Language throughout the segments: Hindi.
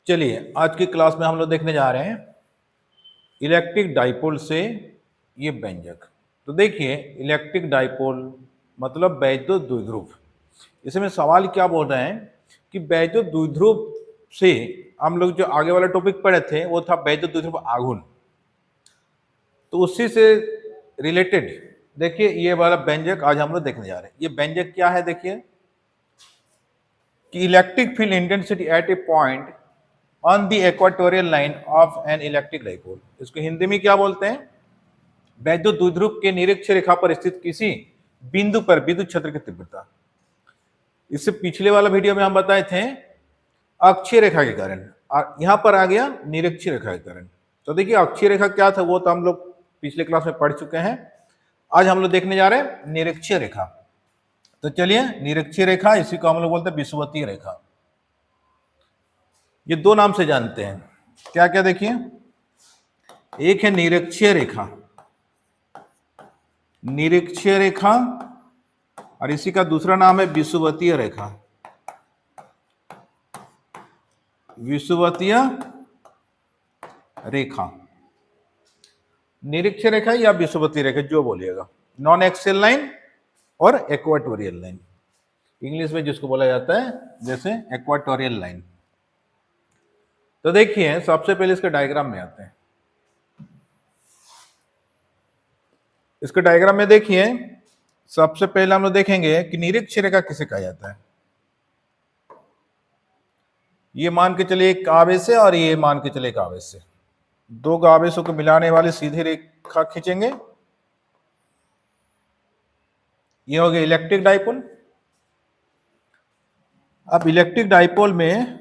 चलिए आज की क्लास में हम लोग देखने जा रहे हैं इलेक्ट्रिक डाइपोल से ये व्यंजक। तो देखिए इलेक्ट्रिक डाइपोल मतलब वैद्युत द्विध्रुव। इसमें सवाल क्या बोल रहे हैं कि वैद्युत द्विध्रुव से हम लोग जो आगे वाला टॉपिक पढ़े थे वो था वैद्युत द्विध्रुव आघूर्ण। तो उसी से रिलेटेड देखिए ये वाला व्यंजक आज हम लोग देखने जा रहे हैं। ये व्यंजक क्या है देखिए कि electric field intensity at A point on the equatorial line of an electric dipole. इसको हिंदी में क्या बोलते हैं? वैद्युत द्विध्रुव के निरक्ष रेखा पर स्थित किसी बिंदु पर विद्युत क्षेत्र की तीव्रता। इससे पिछले वाला वीडियो में हम बताए थे अक्षीय रेखा के कारण, और यहां पर आ गया निरक्षीय रेखा के कारण। तो देखिए अक्षीय रेखा क्या था वो तो हम लोग पिछले क्लास में पढ़ चुके हैं। आज हम लोग देखने जा रहे हैं निरक्षीय रेखा। तो चलिए निरक्षीय रेखा, इसी को हम लोग बोलते हैं विषुवतीय रेखा। ये दो नाम से जानते हैं। क्या क्या देखिए, एक है निरक्षीय रेखा, निरक्षीय रेखा, और इसी का दूसरा नाम है विषुवतीय रेखा, विषुवतीय रेखा। निरक्षीय रेखा या विषुवतीय रेखा जो बोलिएगा, नॉन एक्सियल लाइन और इक्वेटोरियल लाइन, इंग्लिश में जिसको बोला जाता है जैसे इक्वेटोरियल लाइन। तो देखिए सबसे पहले इसके डायग्राम में आते हैं। इसके डायग्राम में देखिए सबसे पहले हम लोग देखेंगे कि निरक्षीय रेखा किसे कहा जाता है। ये मान के चलिए एक आवेश है और ये मान के चलिए एक आवेश है। दो आवेशों को मिलाने वाली सीधी रेखा खींचेंगे, ये हो गया इलेक्ट्रिक डाइपोल। अब इलेक्ट्रिक डाइपोल में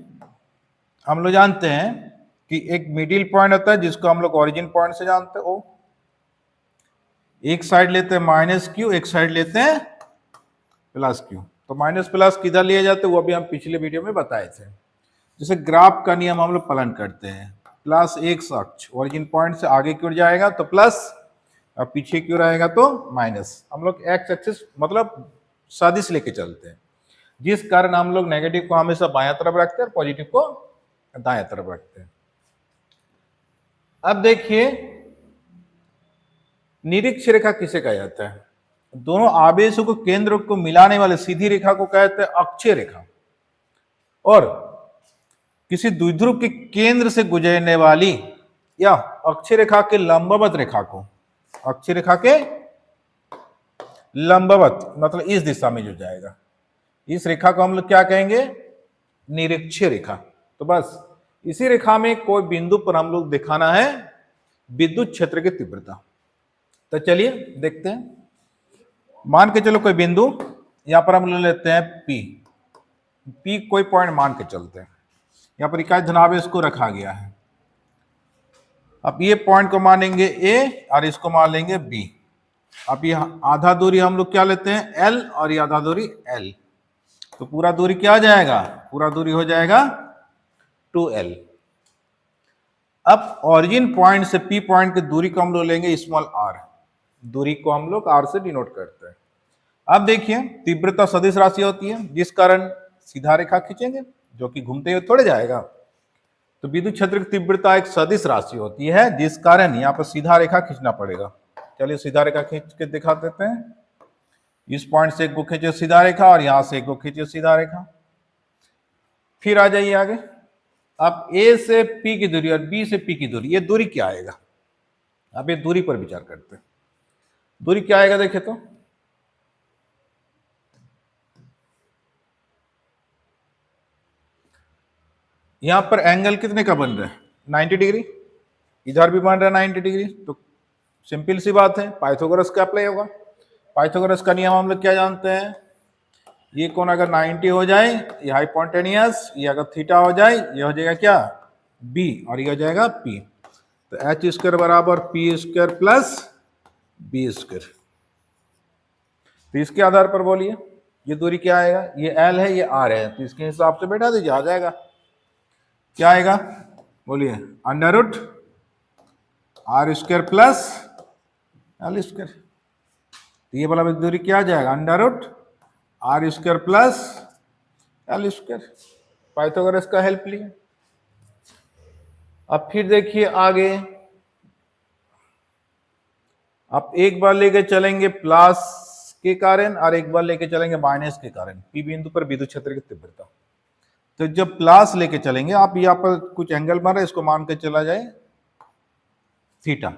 हम लोग जानते हैं कि एक मिडिल पॉइंट होता है जिसको हम लोग ओरिजिन पॉइंट से जानते हैं। ओ एक साइड लेते हैं माइनस क्यू, एक साइड लेते हैं प्लस क्यू। तो माइनस प्लस किधर लिए जाते हैं वो भी हम पिछले वीडियो में बताए थे। जैसे ग्राफ का नियम हम लोग पालन करते हैं, प्लस एक्स अक्ष ओरिजिन पॉइंट से आगे क्यों जाएगा तो प्लस, और पीछे क्यों रहेगा तो माइनस। हम लोग एक्स एक्सिस मतलब सदिश लेके चलते हैं, जिस कारण हम लोग नेगेटिव को हमेशा बायां तरफ रखते हैं और पॉजिटिव को दाएं तरफ रखते हैं। अब देखिए निरक्षीय रेखा किसे कहा जाता है? दोनों आवेशों को केंद्र को मिलाने वाले सीधी रेखा को कहते हैं अक्षीय रेखा, और किसी द्विध्रुव के केंद्र से गुजरने वाली या अक्षीय रेखा के लंबवत रेखा को, अक्षीय रेखा के लंबवत मतलब इस दिशा में जो जाएगा, इस रेखा को हम लोग क्या कहेंगे? निरक्षीय रेखा। तो बस इसी रेखा में कोई बिंदु पर हम लोग दिखाना है विद्युत क्षेत्र की तीव्रता। तो चलिए देखते हैं। मान के चलो कोई बिंदु, यहां पर हम ले लेते हैं P, P कोई पॉइंट मान के चलते हैं। यहां पर इकाई धनावेश को रखा गया है। अब ये पॉइंट को मानेंगे A और इसको मान लेंगे B। अब ये आधा दूरी हम लोग क्या लेते हैं L, और ये आधा दूरी L। तो पूरा दूरी क्या आ जाएगा? पूरा दूरी हो जाएगा 2L। अब ओरिजिन पॉइंट से P पॉइंट की दूरी को हम लोग लेंगे स्मॉल r, दूरी को हम लोग r से डिनोट करते हैं। अब देखिए तीव्रता सदिश राशि होती है, जिस कारण सीधा रेखा खींचेंगे जो कि घूमते हुए थोड़े जाएगा। तो विद्युत क्षेत्र की तीव्रता एक सदिश राशि होती है, जिस कारण यहाँ पर सीधा रेखा खींचना पड़ेगा। चलिए सीधा रेखा खींच के दिखा देते हैं। इस पॉइंट से एक को खींचे सीधा रेखा और यहां से एक को खींचे सीधा रेखा। फिर आ जाइए आगे। अब A से P की दूरी और B से P की दूरी, ये दूरी क्या आएगा? अब ये दूरी पर विचार करते हैं। दूरी क्या आएगा देखे तो, यहां पर एंगल कितने का बन रहा है? 90 डिग्री। इधर भी बन रहा है 90 डिग्री। तो सिंपल सी बात है, पाइथागोरस का अप्लाई होगा। पाइथागोरस का नियम हम लोग क्या जानते हैं? ये कोण अगर 90 हो जाए, ये हाइपोटेनियस, ये अगर थीटा हो जाए, ये हो जाएगा क्या? B, और ये हो जाएगा P। तो एच स्क्वायर बराबर P square plus B square. तो इसके आधार पर बोलिए ये दूरी क्या आएगा? ये L है, ये R है, तो इसके हिसाब से बैठा दीजिए, आ जाएगा। क्या आएगा बोलिए? Under root R square plus L square. तो ये वाला दूरी क्या आ जाएगा? Under root R square plus L square. Pythagoras का हेल्प लिए। अब फिर देखिए आगे, आप एक बार लेके चलेंगे प्लस के कारण और एक बार लेके चलेंगे माइनस के कारण, पी बिंदु पर विद्युत क्षेत्र की तीव्रता। तो जब प्लस लेके चलेंगे, आप यहाँ पर कुछ एंगल मारे, इसको मान के चला जाए थीटा,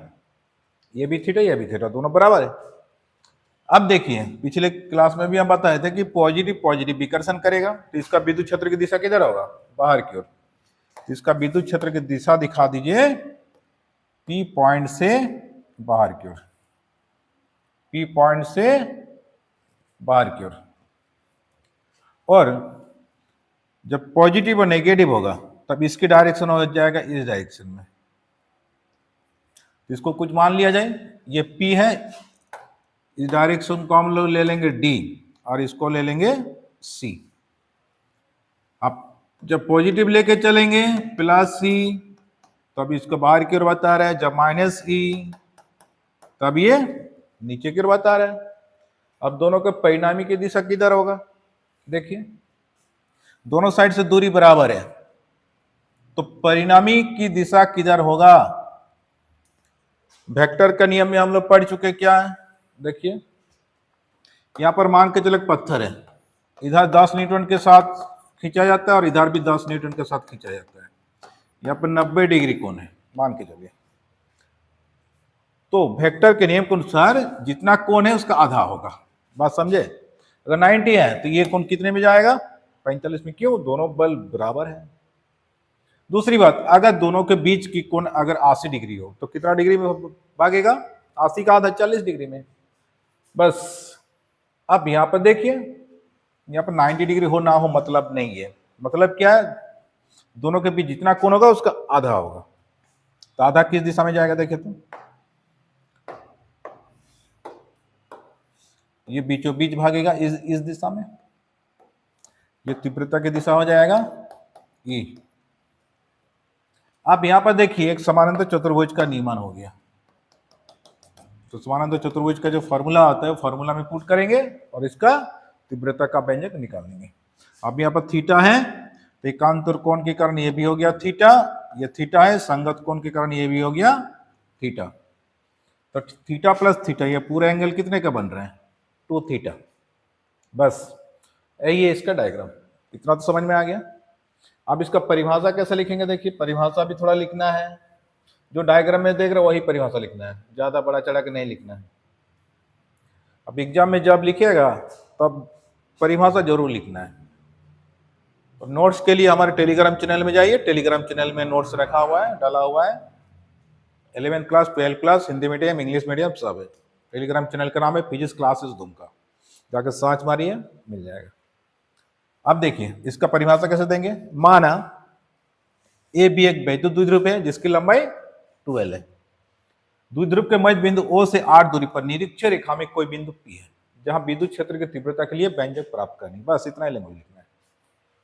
ये भी थीटा ये भी थीटा, दोनों बराबर है। अब देखिए पिछले क्लास में भी हम बताए थे कि पॉजिटिव पॉजिटिव विकर्षण करेगा, तो इसका विद्युत क्षेत्र की दिशा किधर होगा, बाहर की ओर। तो इसका विद्युत क्षेत्र की दिशा दिखा दीजिए पी पॉइंट से बाहर की ओर, पी पॉइंट से बाहर की ओर। और जब पॉजिटिव और नेगेटिव होगा तब इसकी डायरेक्शन हो जाएगा इस डायरेक्शन में। इसको कुछ मान लिया जाए, ये P है, इस डायरेक्शन को हम लोग ले लेंगे D और इसको ले लेंगे C। अब जब पॉजिटिव लेके चलेंगे प्लस C, तब इसको बाहर की ओर बता रहा है, जब माइनस E तब ये नीचे की ओर बता रहा है। अब दोनों के परिणामी की दिशा किधर होगा, देखिए दोनों साइड से दूरी बराबर है, तो परिणामी की दिशा किधर होगा। वेक्टर का नियम में हम लोग पढ़ चुके, क्या है देखिए, यहां पर मान के चले पत्थर है, इधर 10 न्यूटन के साथ खींचा जाता है और इधर भी 10 न्यूटन के साथ खींचा जाता है। यहाँ पर 90 डिग्री कोण है मान के चलिए, तो वेक्टर के नियम के अनुसार जितना कोण है उसका आधा होगा, बात समझे। अगर 90 है तो ये कोण कितने में जाएगा, 45 में। क्यों, दोनों बल बराबर है। दूसरी बात, अगर दोनों के बीच की कोण अगर 80 डिग्री हो तो कितना डिग्री में भागेगा, 80 का आधा 40 डिग्री में, बस। अब यहां पर देखिए, यहां पर 90 डिग्री हो ना हो मतलब नहीं है, मतलब क्या है, दोनों के बीच जितना कोण होगा उसका आधा होगा। तो आधा किस दिशा में जाएगा, देखिए तो ये बीचों बीच भागेगा इस दिशा में, ये तीव्रता की दिशा हो जाएगा E। आप यहां पर देखिए एक समानांतर चतुर्भुज का निर्माण हो गया, तो समानांतर चतुर्भुज का जो फॉर्मूला आता है फॉर्मूला में पुट करेंगे और इसका तीव्रता का व्यंजक निकालेंगे। अब यहाँ पर थीटा है, तो एकांतर कोण के कारण ये भी हो गया थीटा, ये थीटा है, संगत कोण के कारण ये भी हो गया थीटा। तो थीटा प्लस थीटा, ये पूरा एंगल कितने का बन रहा है, 2 थीटा। बस यही है इसका डायग्राम, इतना तो समझ में आ गया। अब इसका परिभाषा कैसे लिखेंगे, देखिए परिभाषा भी थोड़ा लिखना है, जो डायग्राम में देख रहे हो वही परिभाषा लिखना है, ज्यादा बड़ा चढ़ा के नहीं लिखना है। अब एग्जाम में जब लिखेगा तब परिभाषा जरूर लिखना है। और नोट्स के लिए हमारे टेलीग्राम चैनल में जाइए, टेलीग्राम चैनल में नोट्स रखा हुआ है, डाला हुआ है, 11th class 12th class Hindi medium English medium सब है। टेलीग्राम चैनल का नाम है फिजिक्स क्लासेस दुमका, जाकर सर्च मारिए मिल जाएगा। अब देखिए इसका परिभाषा कैसे देंगे, माना ए बी एक वैद्युत द्विध्रुव है जिसकी लंबाई 12 है। द्विध्रुव के मध्य बिंदु O से 8 दूरी पर निरीक्षण रेखा में कोई बिंदु P है जहां विद्युत क्षेत्र की तीव्रता के लिए व्यंजक प्राप्त करनी, बस इतना ही लैंग्वेज लिखना है।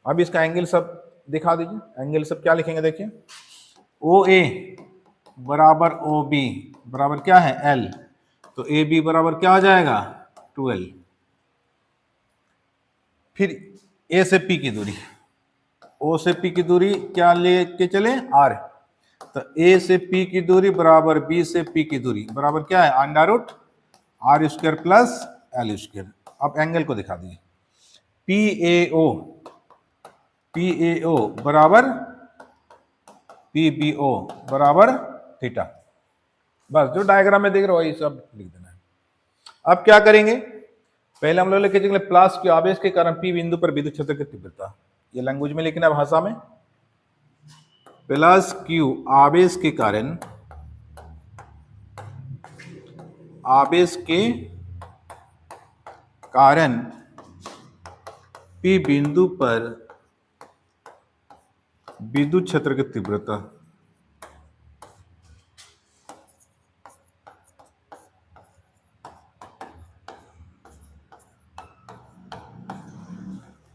अब इसका एंगल सब दिखा दीजिए, एंगल सब क्या लिखेंगे, देखिए OA बराबर OB बराबर क्या है L, तो AB बराबर क्या हो जाएगा 12। फिर A से P की दूरी, O से P की दूरी क्या लेके चले R, तो A से P की दूरी बराबर B से P की दूरी बराबर क्या है under root R square plus L square. अब एंगल को दिखा दीजिए, PAO बराबर PBO बराबर थीटा, बस जो डायग्राम में देख रहे हो वही सब लिख देना है। अब क्या करेंगे, पहले हम लोग लिखे चलेंगे प्लस के आवेश के कारण P बिंदु पर विद्युत क्षेत्र की तीव्रता, ये लैंग्वेज में लिखना है भाषा में, प्लस Q आवेश के कारण, आवेश के कारण P बिंदु पर विद्युत क्षेत्र की तीव्रता।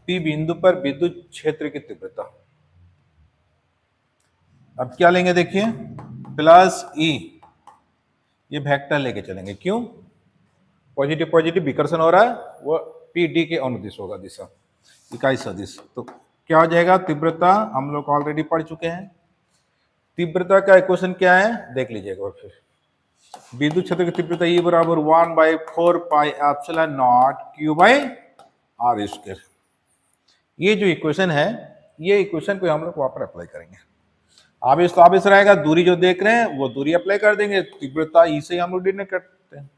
P बिंदु पर विद्युत क्षेत्र की तीव्रता। अब क्या लेंगे, देखिए प्लस E, ये वेक्टर लेके चलेंगे, क्यों, पॉजिटिव पॉजिटिव विकर्षण हो रहा है, वो PD के अनुदिश होगा दिशा, इकाई सदिश। तो क्या हो जाएगा, तीव्रता हम लोग ऑलरेडी पढ़ चुके हैं, तीव्रता का इक्वेशन क्या है देख लीजिएगा फिर। विद्युत क्षेत्र की तीव्रता E बराबर 1/4 pi epsilon naught Q by R square. ये जो इक्वेशन है, ये इक्वेशन को हम लोग वहां पर अप्लाई करेंगे। आवेश तो आवेश रहेगा, दूरी जो देख रहे हैं वो दूरी अप्लाई कर देंगे, तीव्रता ई से हम लोग डिनोट करते हैं।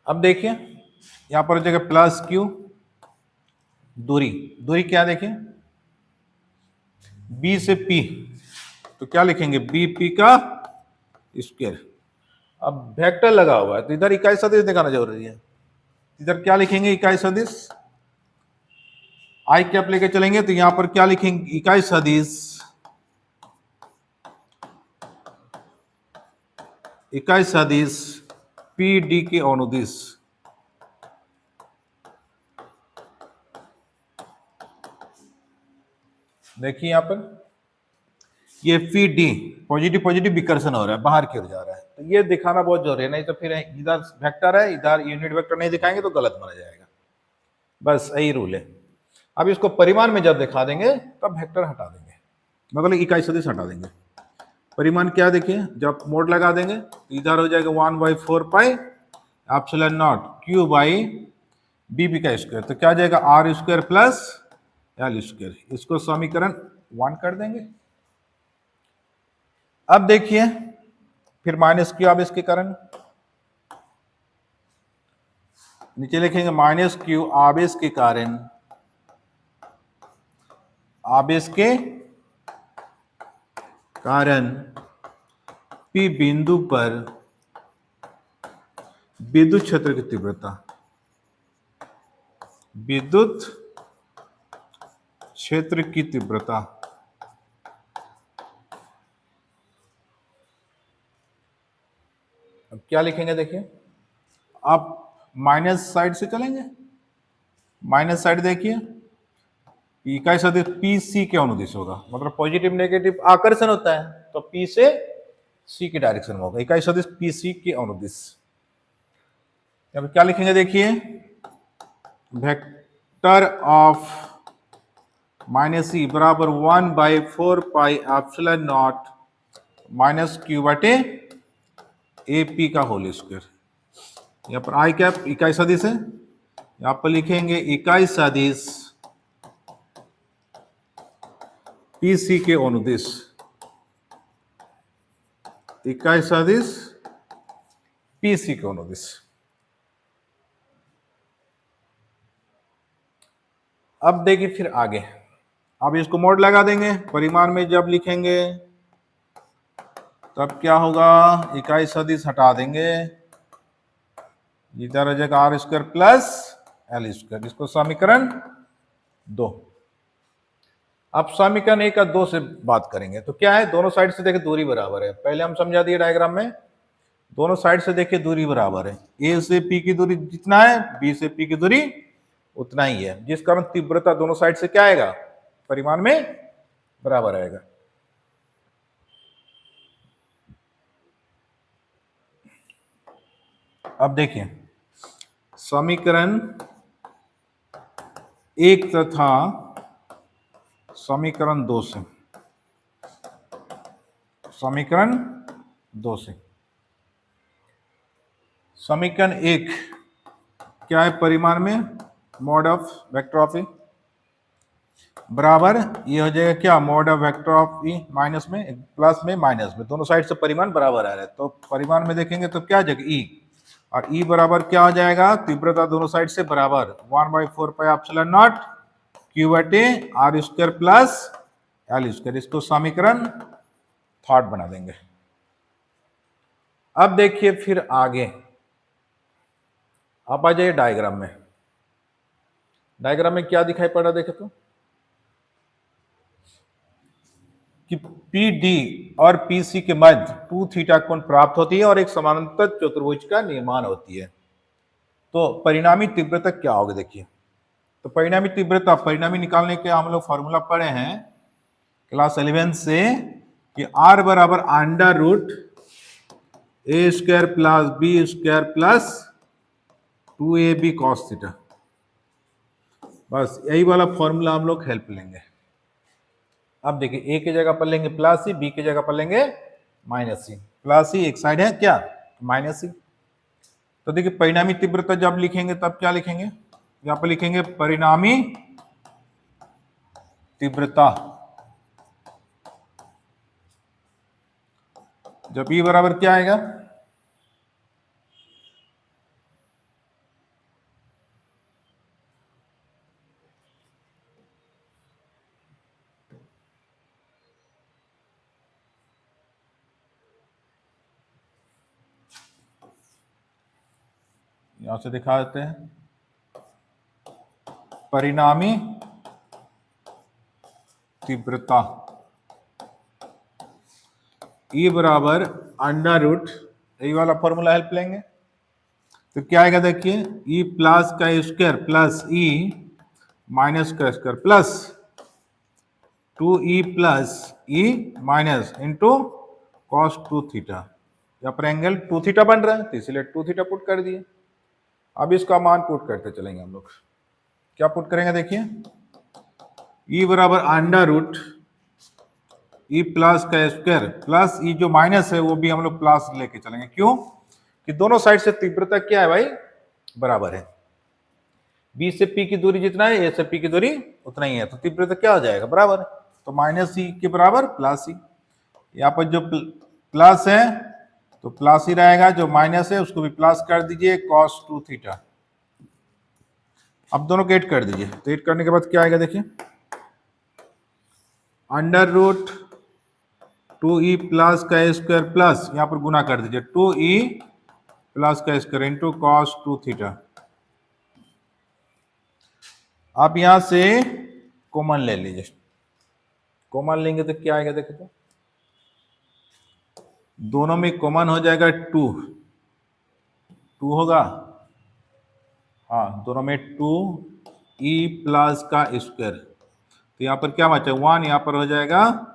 अब देखिए यहां पर जगह प्लस क्यू, दूरी दूरी क्या देखिए बी से पी, तो क्या लिखेंगे बी पी का स्क्वायर। अब वेक्टर लगा हुआ है तो इधर इकाई सदिश दिखाना जरूरी है। इधर क्या लिखेंगे इकाई सदिश, आई कैप लेके चलेंगे तो यहां पर क्या लिखेंगे इकाई सदिश, इकाई सदिश पी डी के अनुदिश। देखिए यहां पर ये पी डी पॉजिटिव पॉजिटिव विकर्षण हो रहा है, बाहर की ओर जा रहा है, तो ये दिखाना बहुत जरूरी है, नहीं तो फिर इधर वेक्टर है इधर यूनिट वेक्टर नहीं दिखाएंगे तो गलत माना जाएगा। बस यही रूल है। अब इसको परिमाण में जब दिखा देंगे तब वेक्टर हटा देंगे, मतलब इकाई सदिश हटा देंगे। परिमाण क्या देखिए जब मोड लगा देंगे इधर हो जाएगा 1/4 pi epsilon naught Q by B P का स्क्वायर, तो क्या जाएगा R square plus L square. इसको समीकरण 1 कर देंगे। अब देखिए फिर माइनस क्यू आवेश के कारण, नीचे लिखेंगे माइनस क्यू आवेश के कारण, आवेश के कारण P बिंदु पर विद्युत क्षेत्र की तीव्रता, विद्युत क्षेत्र की तीव्रता। अब क्या लिखेंगे देखिए, आप माइनस साइड से चलेंगे, माइनस साइड देखिए इकाई सदिश पी सी के अनुदिश होगा, मतलब पॉजिटिव नेगेटिव आकर्षण होता है तो पी से सी की डायरेक्शन में होगा, इकाई सदिश पी सी के अनुदिश। अब क्या लिखेंगे देखिए वेक्टर ऑफ माइनस ई बराबर 1/4 pi epsilon not minus Q बटे ए पी का होल स्क्वायर। यहाँ पर आई कैप इकाई सदिश है, यहाँ पर लिखेंगे इकाई सदिश पी सी के अनुदिश, इकाई सदिश पी सी के अनुदिश। अब देखिए फिर आगे, अब इसको मोड लगा देंगे, परिमाण में जब लिखेंगे तब क्या होगा इकाई सदिश हटा देंगे, इधर हो जाएगा R square plus L square. इसको समीकरण 2। अब समीकरण 1 और 2 से बात करेंगे तो क्या है, दोनों साइड से देखिए दूरी बराबर है, पहले हम समझा दिए डायग्राम में, दोनों साइड से देखिए दूरी बराबर है, ए से पी की दूरी जितना है बी से पी की दूरी उतना ही है, जिस कारण तीव्रता दोनों साइड से क्या आएगा परिमाण में बराबर आएगा। अब देखिए समीकरण 1 तथा समीकरण 2 से, समीकरण 2 से समीकरण 1 क्या है परिमाण में मॉड ऑफ वेक्टर ऑफ ए बराबर ये हो जाएगा क्या mod of vector of E, minus में प्लस में माइनस में दोनों साइड से परिमाण बराबर आ रहा है, तो परिमाण में देखेंगे तो क्या जाएगा ई, और ई बराबर क्या हो जाएगा तीव्रता दोनों साइड से बराबर 1/4 पाई एप्सिलॉन नॉट Q बटे R square plus L square. इसको समीकरण 3 बना देंगे। अब देखिए फिर आगे आप आ जाइए डायग्राम में, डायग्राम में क्या दिखाई पड़ रहा देखे तो कि PD और PC के मध्य 2 थीटा कोण प्राप्त होती है और एक समानांतर चतुर्भुज का निर्माण होती है। तो परिणामी तीव्रता क्या होगी देखिए, तो परिणामी तीव्रता परिणामी निकालने के हम लोग फॉर्मूला पढ़े हैं क्लास 11 से कि R बराबर under root A square plus B square plus 2ab cos थीटा, बस यही वाला फॉर्मूला हम लोग हेल्प लेंगे। अब देखिए ए की जगह पर लेंगे प्लस सी, बी की जगह पर लेंगे माइनस सी। प्लस सी एक साइड है क्या, माइनस सी। तो देखिए परिणामी तीव्रता जब लिखेंगे तब क्या लिखेंगे, यहां पर लिखेंगे परिणामी तीव्रता जब ई बराबर क्या आएगा, यहां से दिखा देते हैं, परिणामी तीव्रता ई बराबर अंडर रूट, यही वाला फॉर्मूला हेल्प लेंगे। तो क्या आएगा देखिए, ई प्लस का स्क्वायर प्लस ई माइनस का square plus 2e plus E minus into cos 2 theta. यहाँ पर एंगल 2 थीटा बन रहा है तो इसलिए 2 थीटा पुट कर दिए। अब इसका मान पुट करते चलेंगे हम लोग। क्या पुट करेंगे देखिए, ई बराबर अंडर रूट ई प्लस का स्क्वायर प्लस ई जो माइनस है वो भी हम लोग प्लस लेके चलेंगे। क्यों कि दोनों साइड से तीव्रता क्या है भाई, बराबर है। बी से पी की दूरी जितना है ए से पी की दूरी उतना ही है, तो तीव्रता क्या हो जाएगा, बराबर है। तो माइनस सी के बराबर प्लस सी, यहाँ पर जो प्लस है तो प्लस ही रहेगा, जो माइनस है उसको भी प्लस कर दीजिए cos 2 थीटा। अब दोनों को ऐड कर दीजिए, तो ऐड करने के बाद क्या आएगा देखिए, अंडर रूट 2e प्लस का स्क्वायर प्लस यहाँ पर गुना कर दीजिए 2e प्लस का स्क्वायर इंटू cos 2 थीटा। आप यहां से कॉमन ले लीजिए, कॉमन लेंगे तो क्या आएगा देखो, तो दोनों में कॉमन हो जाएगा 2 होगा, हाँ दोनों में 2e प्लस का स्क्वायर, तो यहाँ पर क्या बचा 1, यहाँ पर हो जाएगा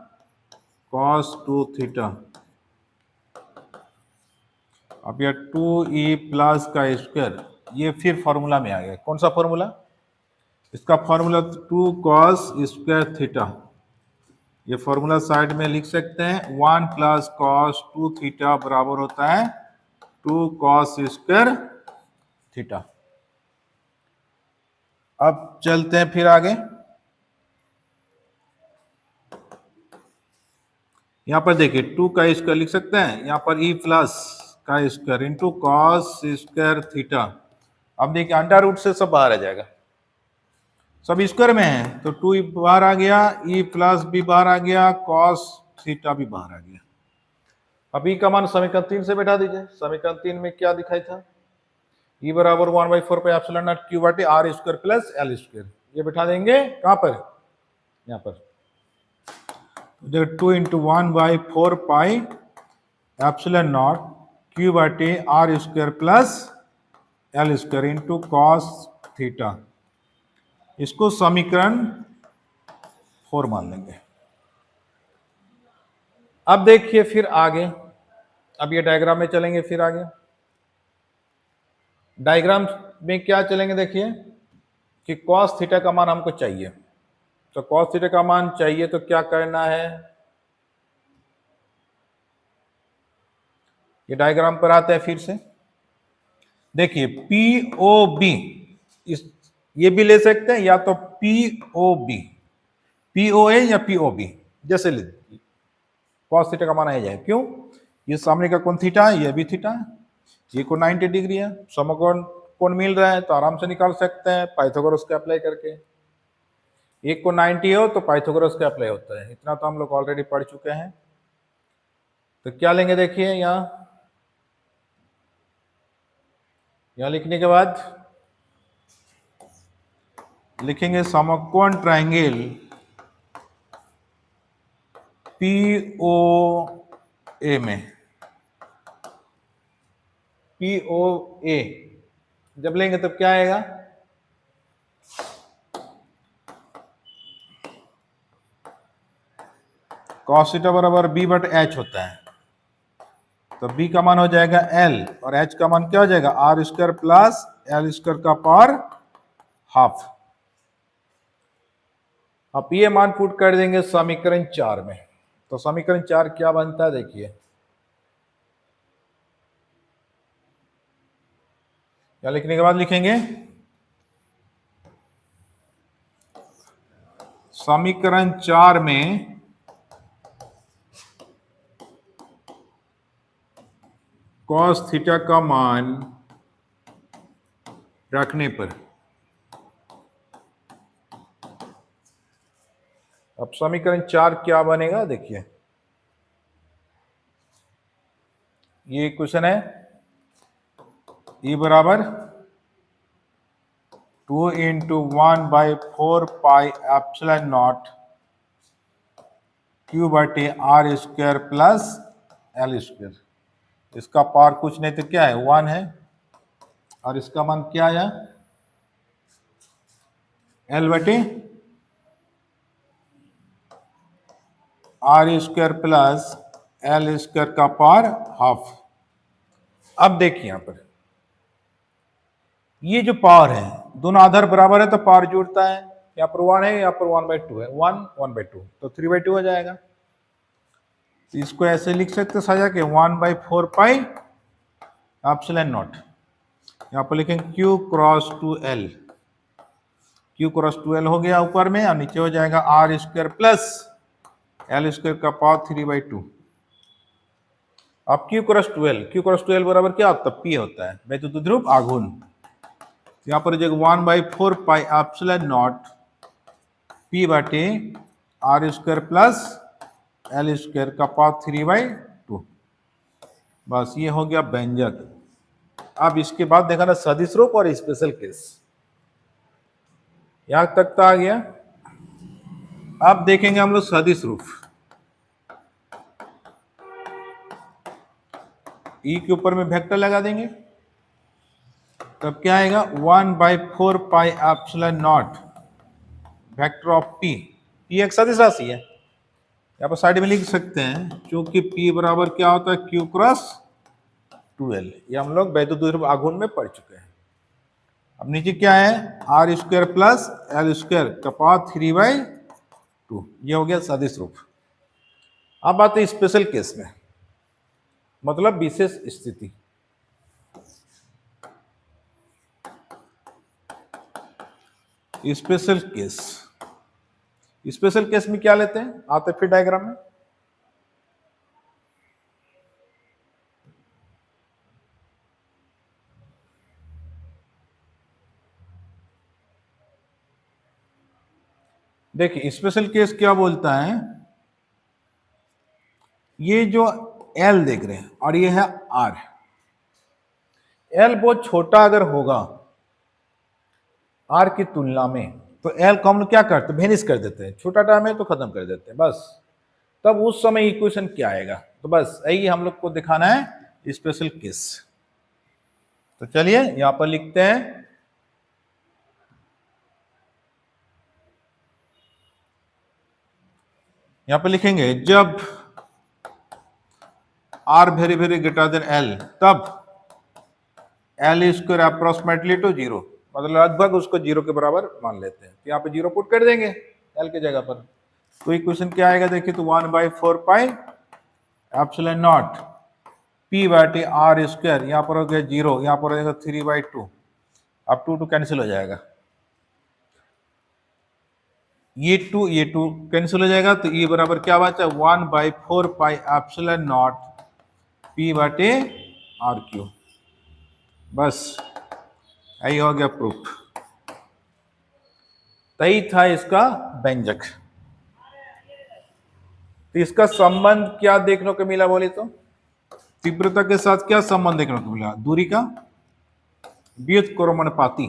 cos 2 थीटा। अब यह 2e प्लस का स्क्वायर ये फिर फॉर्मूला में आ गया। कौन सा फॉर्मूला, इसका फॉर्मूला 2 cos स्क्वायर थीटा, ये फॉर्मूला साइड में लिख सकते हैं। 1 प्लस cos 2 थीटा बराबर होता है 2 cos स्क्वायर थीटा। अब चलते हैं फिर आगे, यहां पर देखिए 2 का स्क्वायर लिख सकते हैं, यहां पर e प्लस का square into cos square theta. अब देखिए अंडर रूट से सब बाहर आ जाएगा, सब स्क्वायर में है तो 2 बाहर आ गया, e प्लस भी बाहर आ गया, cos थीटा भी बाहर आ गया। अब e का मान समीकरण 3 से बैठा दीजिए। समीकरण 3 में क्या दिखाई था, e बराबर 1/4 पाई एप्सिलॉन नॉट q बटे r square plus l square, ये बैठा देंगे कहां पर, यहाँ पर। 2 into 1/4 pi epsilon naught q बटे r square plus l square into cos theta, इसको समीकरण 4 मान लेंगे। अब देखिए फिर आगे, अब ये डायग्राम में चलेंगे, फिर आगे डायग्राम में क्या चलेंगे देखिए कि cos थीटा का मान हमको चाहिए, तो cos थीटा का मान चाहिए तो क्या करना है, ये डायग्राम पर आते हैं फिर से। देखिए POB, इस ये भी ले सकते हैं या तो POB, POA या POB जैसे ले, cos थीटा का मान आ जाए। क्यों, ये सामने का कोण थीटा है, ये भी थीटा है, ये कोण 90 डिग्री है, समकोण कोण मिल रहा है तो आराम से निकाल सकते हैं पाइथागोरस का अप्लाई करके। एक को 90 हो तो पाइथागोरस का अप्लाई होता है, इतना तो हम लोग ऑलरेडी पढ़ चुके हैं। तो क्या लेंगे देखिए, यहां लिखने के बाद लिखेंगे समकोण ट्रायंगल POA में, POA जब लेंगे तब क्या आएगा, cos थीटा बराबर b बट h होता है, तो b का मान हो जाएगा l और h का मान क्या हो जाएगा r square plus l square का पावर हाफ। अब ये मान पुट कर देंगे समीकरण 4 में, तो समीकरण 4 क्या बनता है देखिए, क्या लिखने के बाद लिखेंगे, समीकरण 4 में कॉस थीटा का मान रखने पर, अब समीकरण 4 क्या बनेगा देखिए, ये क्वेश्चन है, ई बराबर 2 into 1/4 pi epsilon naught Q बटे R square plus L square. इसका पावर कुछ नहीं तो क्या है 1 है, और इसका मान क्या आया एल बटे R square plus L square का पावर हाफ। अब देखिए यहां पर ये जो पावर है दोनों आधार बराबर है तो पावर जुड़ता है, यहाँ पर 1 है, यहाँ पर 1/2 है, 1/2 तो 3/2 हो जाएगा। तो इसको ऐसे लिख सकते सजा के 1/4 पाई एप्सिलॉन नॉट, यहाँ पर लिखेंगे Q cross 2L, Q cross 2L हो गया ऊपर में, और नीचे हो जाएगा R square plus L square का पावर 3/2। अब Q क्रॉस 2L बराबर क्या होता है P होता है, वैद्युत ध्रुव आघूर्ण। यहाँ पर जो 1/4 पाई एप्सिलॉन नॉट P बटे R square plus L square का पावर 3/2, बस ये हो गया व्यंजक। अब इसके बाद देखा ना सदिश रूप और स्पेशल केस, यहां तक तो आ गया। अब देखेंगे हम लोग सदिश रूप, ई के ऊपर में वेक्टर लगा देंगे, तब क्या आएगा 1/4 pi epsilon not vector of P, P एक सदिश राशि है, यहाँ पर साइड में लिख सकते हैं, क्योंकि P बराबर क्या होता है Q क्रॉस 2L, ये हम लोग वैद्युत ध्रुव आघूर्ण में पढ़ चुके हैं। अब नीचे क्या है R square plus L square का पावर 3/2, ये हो गया सदिश रूप। अब आते हैं स्पेशल केस में, मतलब विशेष स्थिति। स्पेशल केस में क्या लेते हैं, आते फिर डायग्राम में, देखिए स्पेशल केस क्या बोलता है, ये जो L देख रहे हैं और ये है R, L बहुत छोटा अगर होगा R की तुलना में तो L को हम लोग क्या करते हैं भेनिश कर देते हैं, छोटा टाइम है तो खत्म कर देते हैं बस, तब उस समय इक्वेशन क्या आएगा, तो बस यही हम लोग को दिखाना है स्पेशल केस। तो चलिए यहां पर लिखते हैं, यहां पर लिखेंगे जब R very very greater than L, तब L स्क्वायर अप्रोक्सीमेटली टू 0, मतलब लगभग उसको 0 के बराबर मान लेते हैं, तो यहाँ पे 0 पुट कर देंगे L के जगह पर। तो इक्वेशन क्या आएगा देखिए, तो 1/4 पाई एप्सिलॉन नॉट P बटे आर स्क्वायर, यहाँ पर हो गया 0, यहाँ पर हो जाएगा 3/2, अब 2 कैंसिल हो जाएगा, ये 2 कैंसिल हो जाएगा, तो ये बराबर क्या बचा 1/4 पाई एप्सिलॉन नॉट P बटे आर क्यू, बस यही हो गया प्रूफ। तही था इसका व्यंजक। तो इसका संबंध क्या देखने को मिला बोले तो, तीव्रता के साथ क्या संबंध देखने को मिला, दूरी का व्युत्क्रमणपाती।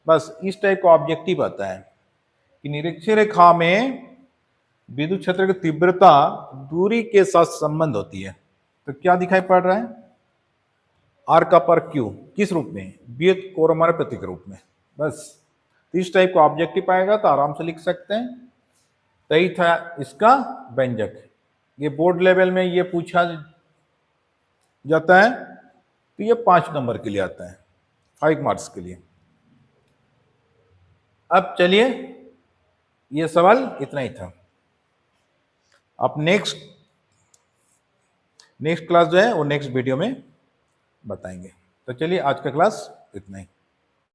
बस इस टाइप का ऑब्जेक्टिव आता है कि निरक्षीय रेखा में विद्युत क्षेत्र की तीव्रता दूरी के साथ संबंध होती है। तो क्या दिखाई पड़ रहा है, आर का पर क्यू किस रूप में, व्युत्क्रमणपाती के रूप में। बस इस टाइप का ऑब्जेक्टिव आएगा तो आराम से लिख सकते हैं। तही था इसका व्यंजक। ये बोर्ड लेवल में ये पूछा जाता है, तो ये 5 नंबर के लिए आता है, 5 मार्क्स के लिए। अब चलिए ये सवाल इतना ही था। अब नेक्स्ट क्लास जो है वो नेक्स्ट वीडियो में बताएंगे। तो चलिए आज का क्लास इतना ही।